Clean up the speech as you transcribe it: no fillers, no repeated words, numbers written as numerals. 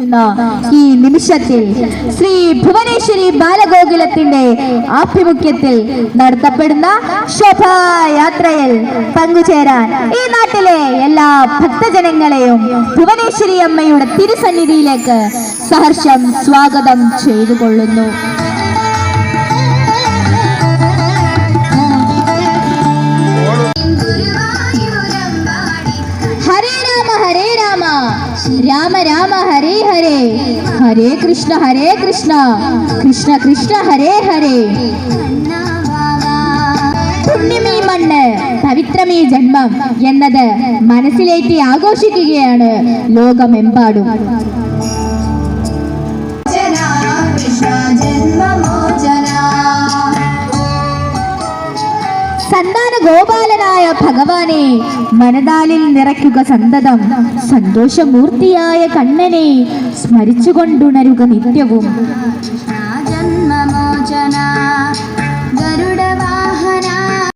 ഈ നിമിഷത്തിൽ ശ്രീ ഭുവനേശ്വരി ബാലഗോകുലത്തിന്റെ ആഭിമുഖ്യത്തിൽ നടത്തപ്പെടുന്ന ശോഭായാത്രയിൽ പങ്കുചേരാൻ ഈ നാട്ടിലെ എല്ലാ ഭക്തജനങ്ങളെയും ഭുവനേശ്വരി അമ്മയുടെ തിരുസന്നിധിയിലേക്ക് സഹർഷം സ്വാഗതം ചെയ്തുകൊള്ളുന്നു. രാമ രാമ ഹരേ ഹരേ, ഹരേ കൃഷ്ണ കൃഷ്ണ കൃഷ്ണ ഹരേ ഹരേ. പുണ്യമീ മണ്ണ് പവിത്രമീ ജന്മം എന്നത് മനസ്സിലേറ്റി ആഘോഷിക്കുകയാണ് ലോകമെമ്പാടും. സന്താന ഗോപാലനായ ഭഗവാനെ മനതാലിൽ നിറയ്ക്കുക സന്തതം, സന്തോഷമൂർത്തിയായ കണ്ണനെ സ്മരിച്ചുകൊണ്ടുണരുക നിത്യവും.